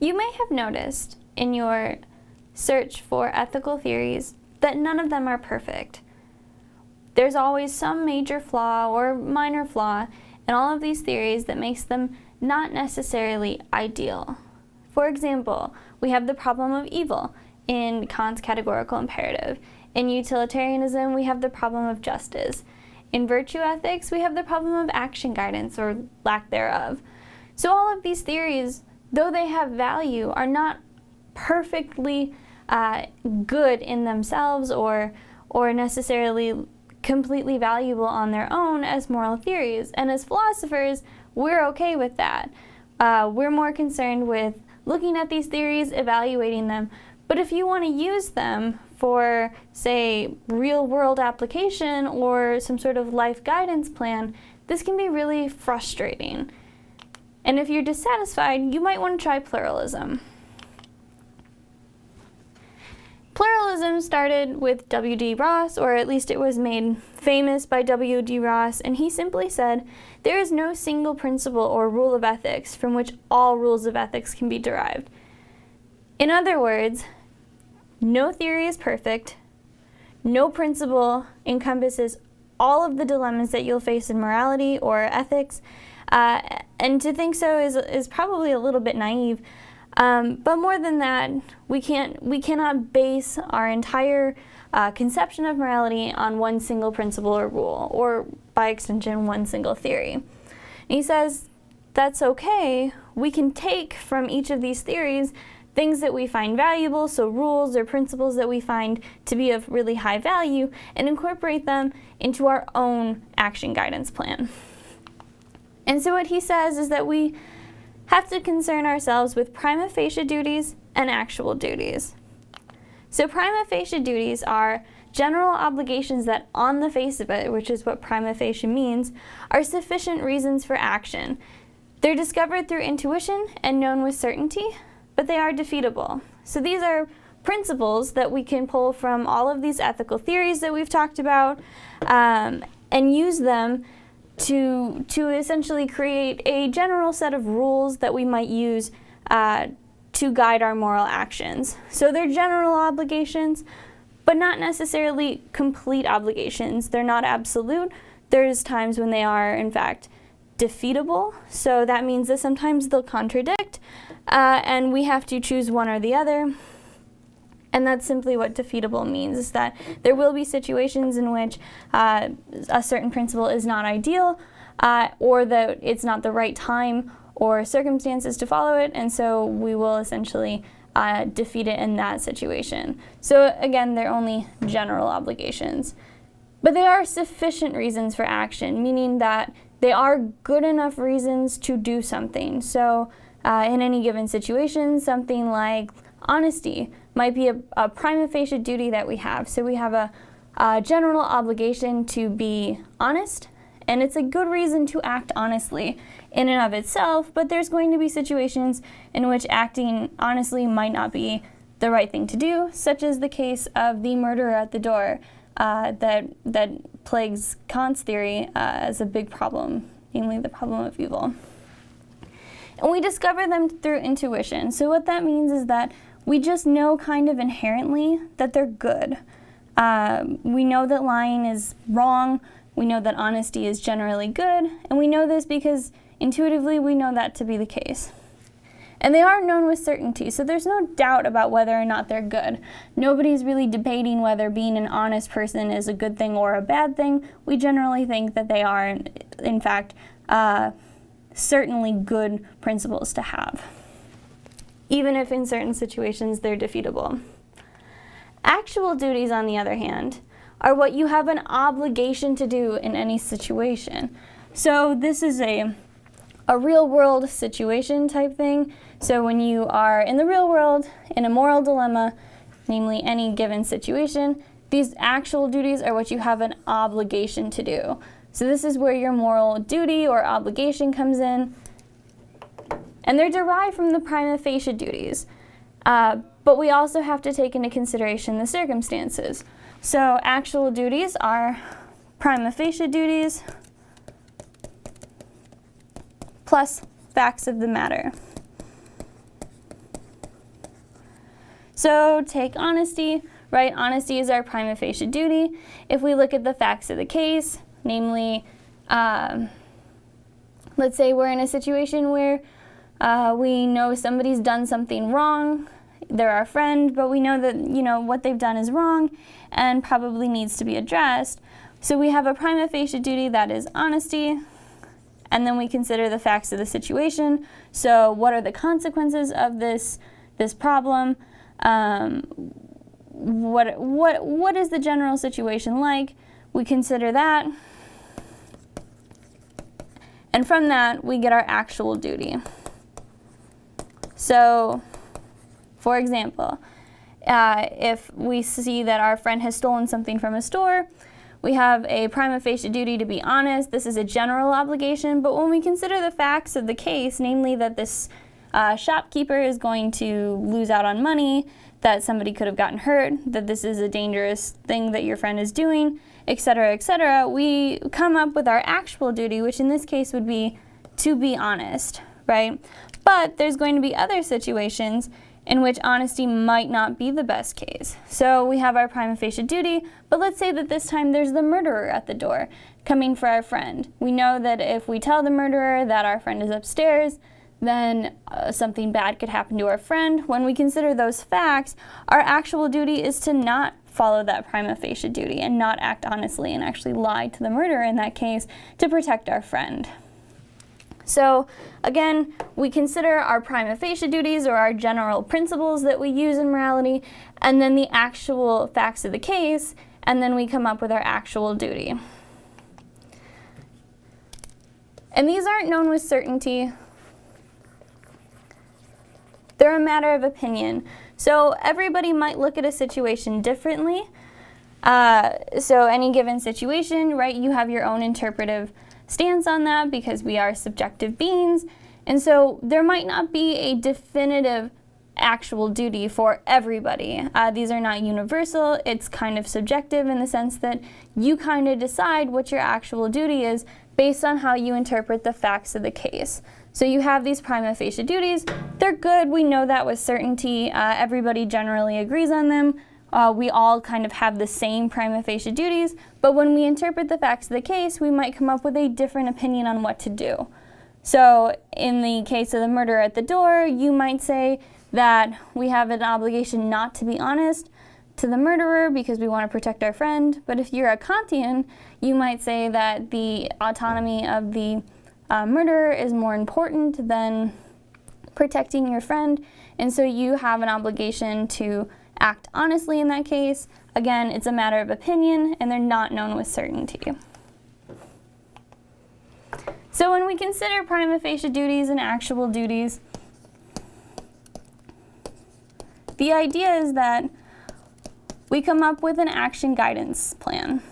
You may have noticed in your search for ethical theories that none of them are perfect. There's always some major flaw or minor flaw in all of these theories that makes them not necessarily ideal. For example, we have the problem of evil in Kant's categorical imperative. In utilitarianism, we have the problem of justice. In virtue ethics, we have the problem of action guidance or lack thereof. So all of these theories, though they have value, are not perfectly good in themselves or necessarily completely valuable on their own as moral theories. And as philosophers, we're okay with that. We're more concerned with looking at these theories, evaluating them. But if you want to use them for, say, real-world application or some sort of life guidance plan, this can be really frustrating. And if you're dissatisfied, you might want to try pluralism. Pluralism started with W.D. Ross, or at least it was made famous by W.D. Ross, and he simply said, there is no single principle or rule of ethics from which all rules of ethics can be derived. In other words, no theory is perfect, no principle encompasses all of the dilemmas that you'll face in morality or ethics, and to think so is probably a little bit naive. But more than that, we cannot base our entire conception of morality on one single principle or rule, or by extension, one single theory. And he says that's okay. We can take from each of these theories things that we find valuable, so rules or principles that we find to be of really high value, and incorporate them into our own action guidance plan. And so what he says is that we have to concern ourselves with prima facie duties and actual duties. So prima facie duties are general obligations that on the face of it, which is what prima facie means, are sufficient reasons for action. They're discovered through intuition and known with certainty, but they are defeatable. So these are principles that we can pull from all of these ethical theories that we've talked about and use them to essentially create a general set of rules that we might use to guide our moral actions. So they're general obligations, but not necessarily complete obligations. They're not absolute. There's times when they are, in fact, defeatable. So that means that sometimes they'll contradict, and we have to choose one or the other. And that's simply what defeatable means, is that there will be situations in which a certain principle is not ideal, or that it's not the right time or circumstances to follow it, and so we will essentially defeat it in that situation. So again, they're only general obligations. But they are sufficient reasons for action, meaning that they are good enough reasons to do something. So in any given situation, something like honesty might be a prima facie duty that we have. So we have a general obligation to be honest, and it's a good reason to act honestly in and of itself, but there's going to be situations in which acting honestly might not be the right thing to do, such as the case of the murderer at the door that plagues Kant's theory as a big problem, namely the problem of evil. And we discover them through intuition. So what that means is that we just know kind of inherently that they're good. We know that lying is wrong. We know that honesty is generally good. And we know this because intuitively we know that to be the case. And they are known with certainty, so there's no doubt about whether or not they're good. Nobody's really debating whether being an honest person is a good thing or a bad thing. We generally think that they are, in fact, certainly good principles to have, even if in certain situations they're defeatable. Actual duties, on the other hand, are what you have an obligation to do in any situation. So this is a real-world situation type thing. So when you are in the real world, in a moral dilemma, namely any given situation, these actual duties are what you have an obligation to do. So this is where your moral duty or obligation comes in, and they're derived from the prima facie duties. But we also have to take into consideration the circumstances. So actual duties are prima facie duties plus facts of the matter. So take honesty, right? Honesty is our prima facie duty. If we look at the facts of the case, namely, let's say we're in a situation where we know somebody's done something wrong, they're our friend, but we know that, what they've done is wrong and probably needs to be addressed. So we have a prima facie duty that is honesty, and then we consider the facts of the situation. So what are the consequences of this problem? What is the general situation like? We consider that, and from that we get our actual duty. So, for example, if we see that our friend has stolen something from a store, we have a prima facie duty to be honest. This is a general obligation, but when we consider the facts of the case, namely that this shopkeeper is going to lose out on money, that somebody could have gotten hurt, that this is a dangerous thing that your friend is doing, etc., we come up with our actual duty, which in this case would be to be honest, right? But there's going to be other situations in which honesty might not be the best case. So we have our prima facie duty, but let's say that this time there's the murderer at the door coming for our friend. We know that if we tell the murderer that our friend is upstairs, then something bad could happen to our friend. When we consider those facts, our actual duty is to not follow that prima facie duty and not act honestly and actually lie to the murderer in that case to protect our friend. So again, we consider our prima facie duties or our general principles that we use in morality, and then the actual facts of the case, and then we come up with our actual duty. And these aren't known with certainty. They're a matter of opinion. So everybody might look at a situation differently. So any given situation, right, you have your own interpretive stance on that because we are subjective beings. And so there might not be a definitive actual duty for everybody. These are not universal. It's kind of subjective in the sense that you kind of decide what your actual duty is based on how you interpret the facts of the case. So you have these prima facie duties. They're good. We know that with certainty. Everybody generally agrees on them. We all kind of have the same prima facie duties, but when we interpret the facts of the case, we might come up with a different opinion on what to do. So in the case of the murder at the door, you might say that we have an obligation not to be honest to the murderer because we want to protect our friend. But if you're a Kantian, you might say that the autonomy of the murderer is more important than protecting your friend, and so you have an obligation to act honestly in that case. Again, it's a matter of opinion, and they're not known with certainty. So when we consider prima facie duties and actual duties, the idea is that we come up with an action guidance plan.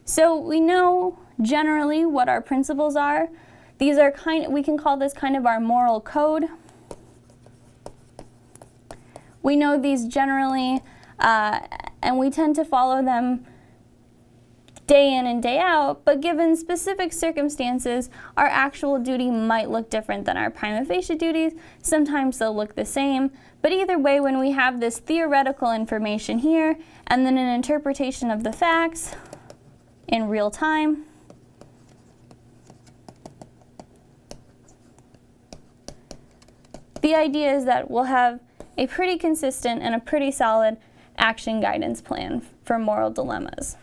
So we know generally what our principles are. These are we can call this kind of our moral code. We know these generally, and we tend to follow them day in and day out, but given specific circumstances, our actual duty might look different than our prima facie duties. Sometimes they'll look the same, but either way, when we have this theoretical information here, and then an interpretation of the facts in real time, the idea is that we'll have a pretty consistent and a pretty solid action guidance plan for moral dilemmas.